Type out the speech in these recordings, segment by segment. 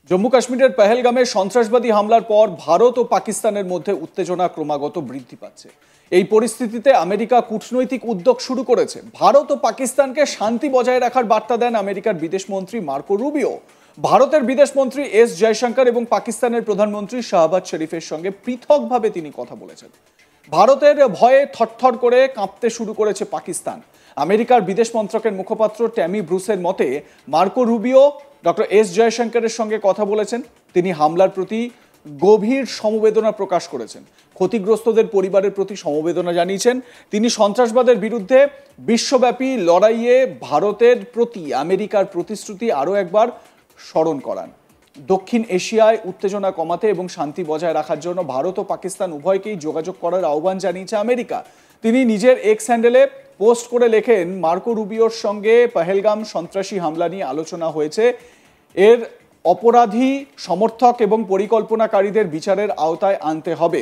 জম্মু কাশ্মীরের পেহেলগামে সন্ত্রাসবাদী হামলার পর ভারত ও পাকিস্তানের মধ্যে উত্তেজনা ক্রমাগত বৃদ্ধি পাচ্ছে। এই পরিস্থিতিতে আমেরিকা কূটনৈতিক উদ্যোগ শুরু করেছে। ভারত ও পাকিস্তানকে শান্তি বজায় রাখার বার্তা দেন আমেরিকার বিদেশমন্ত্রী মার্কো রুবিও। ভারতের বিদেশমন্ত্রী এস জয়শঙ্কর এবং পাকিস্তানের প্রধানমন্ত্রী শাহবাজ শরীফের সঙ্গে পৃথকভাবে তিনি কথা বলেছেন। ভারতের ভয়ে থরথর করে কাঁপতে শুরু করেছে পাকিস্তান। আমেরিকার বিদেশ মন্ত্রকের মুখপাত্র ট্যামি ব্রুসের মতে মার্কো রুবিও ডক্টর এস জয়শঙ্করের সঙ্গে কথা বলেছেন। তিনি হামলার প্রতি গভীর সমবেদনা প্রকাশ করেছেন, ক্ষতিগ্রস্তদের পরিবারের প্রতি সমবেদনা জানিয়েছেন। তিনি সন্ত্রাসবাদের বিরুদ্ধে বিশ্বব্যাপী লড়াইয়ে ভারতের প্রতি আমেরিকার প্রতিশ্রুতি আরও একবার স্মরণ করান। দক্ষিণ এশিয়ায় উত্তেজনা কমাতে এবং শান্তি বজায় রাখার জন্য ভারত ও পাকিস্তান উভয়কেই যোগাযোগ করার আহ্বান জানিয়েছে আমেরিকা। তিনি নিজের এক্স হ্যান্ডেলে পোস্ট করে লেখেন, মার্কো রুবিওর সঙ্গে পেহেলগাম সন্ত্রাসী হামলা নিয়ে আলোচনা হয়েছে। এর অপরাধী সমর্থক এবং পরিকল্পনাকারীদের বিচারের আওতায় আনতে হবে।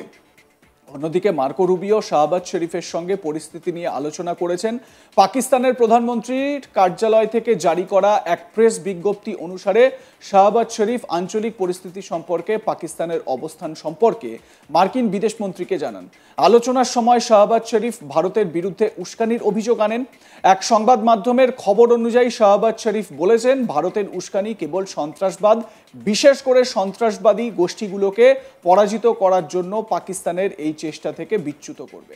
অন্যদিকে মার্কো রুবিও শাহবাজ শরীফের সঙ্গে পরিস্থিতি নিয়ে আলোচনা করেছেন। পাকিস্তানের প্রধানমন্ত্রীর কার্যালয় থেকে জারি করা এক প্রেস বিজ্ঞপ্তি অনুসারে শাহবাজ শরীফ আঞ্চলিক পরিস্থিতি সম্পর্কে পাকিস্তানের অবস্থান সম্পর্কে মার্কিন বিদেশমন্ত্রীকে জানান। আলোচনার সময় শাহবাজ শরীফ ভারতের বিরুদ্ধে উস্কানির অভিযোগ আনেন। এক সংবাদ মাধ্যমের খবর অনুযায়ী শাহবাজ শরীফ বলেছেন, ভারতের উস্কানি কেবল সন্ত্রাসবাদ, বিশেষ করে সন্ত্রাসবাদী গোষ্ঠীগুলোকে পরাজিত করার জন্য পাকিস্তানের এই চেষ্টা থেকে বিচ্যুত করবে।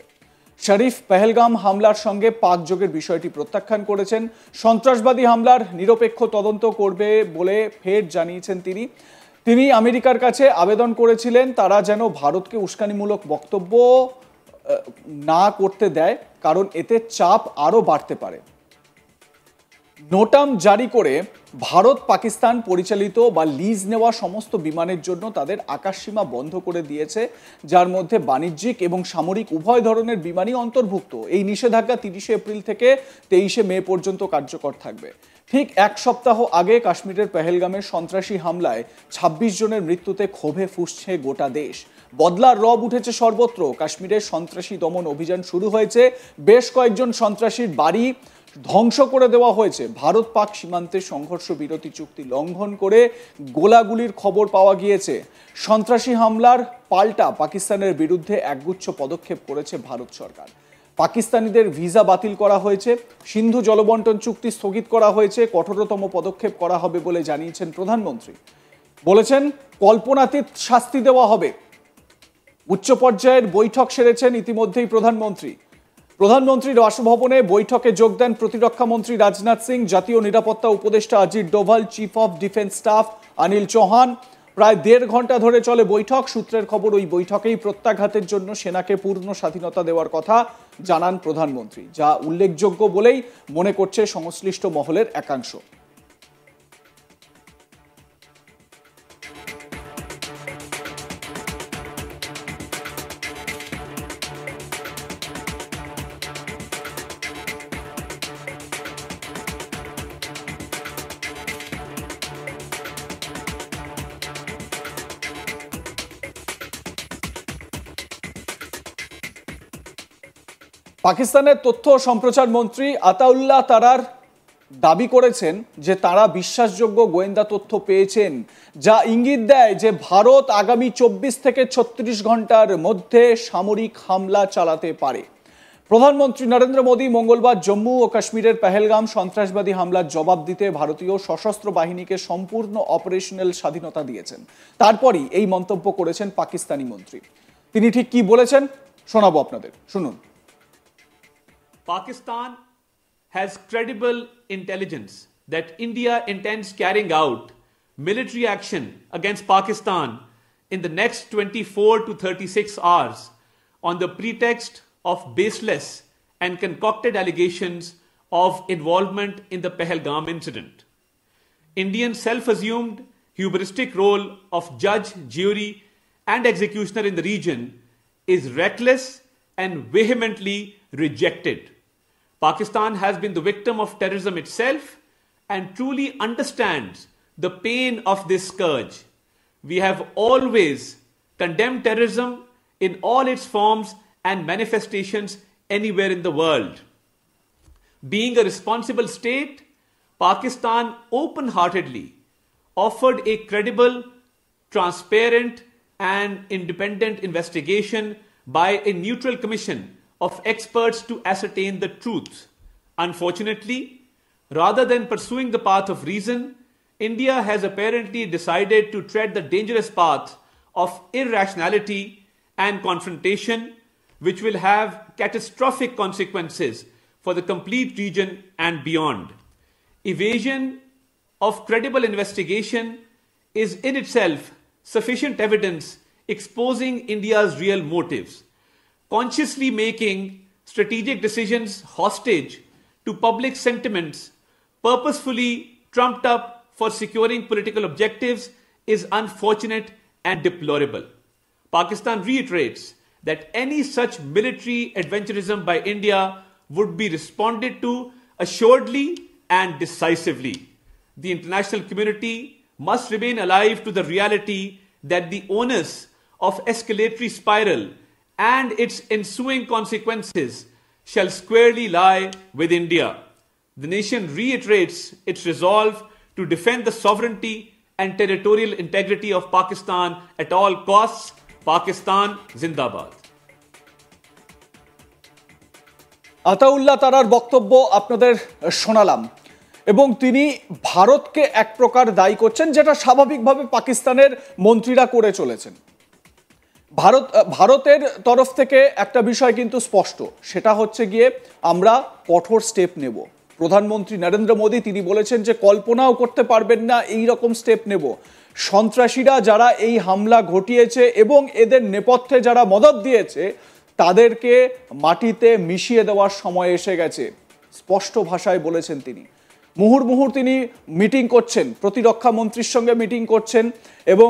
শরীফ পেহেলগাম হামলার সঙ্গে পাক যোগের বিষয়টি প্রত্যাখ্যান করেছেন। সন্ত্রাসবাদী হামলার নিরপেক্ষ তদন্ত করবে বলে ফের জানিয়েছেন তিনি আমেরিকার কাছে আবেদন করেছিলেন তারা যেন ভারতকে উস্কানিমূলক বক্তব্য না করতে দেয়, কারণ এতে চাপ আরও বাড়তে পারে। নোটাম জারি করে ভারত পাকিস্তান পরিচালিত বা লিজ নেওয়া সমস্ত বিমানের জন্য তাদের আকাশসীমা বন্ধ করে দিয়েছে, যার মধ্যে বাণিজ্যিক এবং সামরিক উভয় ধরনের বিমানই অন্তর্ভুক্ত। এই নিষেধাজ্ঞা 30 এপ্রিল থেকে 23 মে পর্যন্ত কার্যকর থাকবে। ঠিক এক সপ্তাহ আগে কাশ্মীরের পেহেলগামের সন্ত্রাসী হামলায় 26 জনের মৃত্যুতে ক্ষোভে ফুঁসছে গোটা দেশ। বদলার রব উঠেছে সর্বত্র। কাশ্মীরের সন্ত্রাসী দমন অভিযান শুরু হয়েছে। বেশ কয়েকজন সন্ত্রাসীর বাড়ি ধ্বংস করে দেওয়া হয়েছে। ভারত পাক সীমান্তে সংঘর্ষ বিরতি চুক্তি লঙ্ঘন করে গোলাগুলির খবর পাওয়া গিয়েছে। সন্ত্রাসী হামলার পাল্টা পাকিস্তানের বিরুদ্ধে একগুচ্ছ পদক্ষেপ করেছে ভারত সরকার। পাকিস্তানিদের ভিসা বাতিল করা হয়েছে, সিন্ধু জলবন্টন চুক্তি স্থগিত করা হয়েছে, কঠোরতম পদক্ষেপ করা হবে বলে জানিয়েছেন প্রধানমন্ত্রী। বলেছেন, কল্পনাতীত শাস্তি দেওয়া হবে। উচ্চ পর্যায়ের বৈঠক সেরেছেন ইতিমধ্যেই প্রধানমন্ত্রীর বাসভবনে বৈঠকে যোগ দেন প্রতিরক্ষা মন্ত্রী রাজনাথ সিং, জাতীয় নিরাপত্তা উপদেষ্টা Ajit Doval, chief of defence staff Anil Chauhan. প্রায় 1.5 ঘন্টা ধরে চলে বৈঠক। সূত্রের খবর, ওই বৈঠকেই প্রত্যাঘাতের জন্য সেনাকে পূর্ণ স্বাধীনতা দেওয়ার কথা জানান প্রধানমন্ত্রী, যা উল্লেখযোগ্য বলেই মনে করছে সংশ্লিষ্ট মহলের একাংশ। পাকিস্তানের তথ্য ও সম্প্রচার মন্ত্রী আতাউল্লাহ তারার দাবি করেছেন যে তারা বিশ্বাসযোগ্য গোয়েন্দা তথ্য পেয়েছেন, যা ইঙ্গিত দেয় যে ভারত আগামী 24 থেকে 36 ঘন্টার মধ্যে সামরিক হামলা চালাতে পারে। প্রধানমন্ত্রী নরেন্দ্র মোদী মঙ্গলবার জম্মু ও কাশ্মীরের পেহেলগাম সন্ত্রাসবাদী হামলার জবাব দিতে ভারতীয় সশস্ত্র বাহিনীকে সম্পূর্ণ অপারেশনাল স্বাধীনতা দিয়েছেন। তারপরই এই মন্তব্য করেছেন পাকিস্তানি মন্ত্রী। তিনি ঠিক কি বলেছেন শোনাবো আপনাদের, শুনুন। Pakistan has credible intelligence that India intends carrying out military action against Pakistan in the next 24 to 36 hours on the pretext of baseless and concocted allegations of involvement in the Pahalgam incident. India's self-assumed hubristic role of judge, jury, and executioner in the region is reckless and vehemently rejected. Pakistan has been the victim of terrorism itself and truly understands the pain of this scourge. We have always condemned terrorism in all its forms and manifestations anywhere in the world. Being a responsible state, Pakistan open-heartedly offered a credible, transparent, and independent investigation by a neutral commission of experts to ascertain the truth. Unfortunately, rather than pursuing the path of reason, India has apparently decided to tread the dangerous path of irrationality and confrontation, which will have catastrophic consequences for the complete region and beyond. Evasion of credible investigation is in itself sufficient evidence exposing India's real motives. Consciously making strategic decisions hostage to public sentiments purposefully trumped up for securing political objectives is unfortunate and deplorable. Pakistan reiterates that any such military adventurism by India would be responded to assuredly and decisively. The international community must remain alive to the reality that the onus of escalatory spiral and its ensuing consequences shall squarely lie with India. The nation reiterates its resolve to defend the sovereignty and territorial integrity of Pakistan at all costs. Pakistan Zindabad. Ataullah তারার বক্তব্য আপনাদের শোনালাম এবং তিনি ভারতকে এক প্রকার দায়ী করছেন, যেটা স্বাভাবিকভাবে পাকিস্তানের মন্ত্রীরা করে চলেছেন। ভারতের তরফ থেকে একটা বিষয় কিন্তু স্পষ্ট, সেটা হচ্ছে গিয়ে আমরা কঠোর স্টেপ নেব। প্রধানমন্ত্রী নরেন্দ্র মোদী তিনি বলেছেন যে কল্পনাও করতে পারবেন না এই রকম স্টেপ নেব। সন্ত্রাসীরা যারা এই হামলা ঘটিয়েছে এবং এদের নেপথ্যে যারা মদদ দিয়েছে তাদেরকে মাটিতে মিশিয়ে দেওয়ার সময় এসে গেছে, স্পষ্ট ভাষায় বলেছেন তিনি। মুহুর্মুহুর তিনি মিটিং করছেন, প্রতিরক্ষা মন্ত্রীর সঙ্গে মিটিং করছেন এবং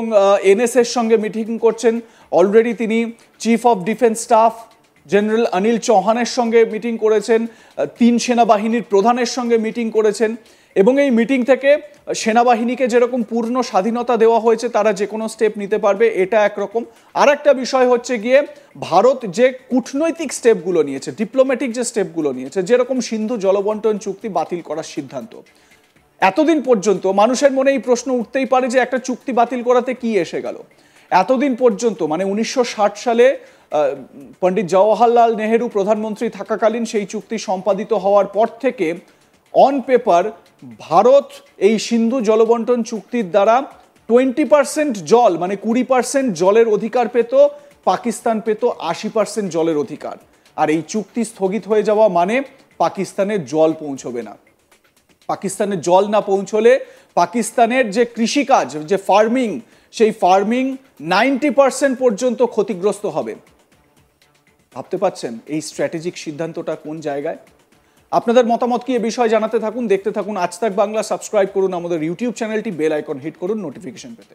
এনএসএর সঙ্গে মিটিং করছেন। অলরেডি তিনি chief of defence staff general Anil চৌহানের সঙ্গে মিটিং করেছেন, 3 সেনাবাহিনীর প্রধানের সঙ্গে মিটিং করেছেন এবং এই মিটিং থেকে সেনাবাহিনীকে যেরকম পূর্ণ স্বাধীনতা দেওয়া হয়েছে, তারা যে কোনো স্টেপ নিতে পারবে, এটা একরকম। আর একটা বিষয় হচ্ছে গিয়ে ভারত যে কূটনৈতিক স্টেপগুলো নিয়েছে, ডিপ্লোম্যাটিক যে স্টেপগুলো নিয়েছে, যেরকম সিন্ধু জলবন্টন চুক্তি বাতিল করার সিদ্ধান্ত, এতদিন পর্যন্ত মানুষের মনে এই প্রশ্ন উঠতেই পারে যে একটা চুক্তি বাতিল করাতে কি এসে গেল। এতদিন পর্যন্ত মানে 1960 সালে পণ্ডিত জওহরলাল নেহেরু প্রধানমন্ত্রী থাকাকালীন সেই চুক্তি সম্পাদিত হওয়ার পর থেকে অন পেপার ভারত এই সিন্ধু জলবন্টন চুক্তির দ্বারা 20% জল মানে 20% জলের অধিকার পেত, পাকিস্তান পেত 80% জলের অধিকার। আর এই চুক্তি স্থগিত হয়ে যাওয়া মানে পাকিস্তানের জল পৌঁছবে না। পাকিস্তানের জল না পৌঁছলে পাকিস্তানের যে কৃষিকাজ, যে ফার্মিং, সেই ফার্মিং 90% পর্যন্ত ক্ষতিগ্রস্ত হবে। ভাবতে পাচ্ছেন এই স্ট্র্যাটেজিক সিদ্ধান্তটা কোন জায়গায়? আপনাদের মতামত কি এ বিষয়ে জানাতে থাকুন, দেখতে থাকুন আজ তাক বাংলা। সাবস্ক্রাইব করুন আমাদের ইউটিউব চ্যানেলটি, বেল আইকন হিট করুন নোটিফিকেশন পেতে।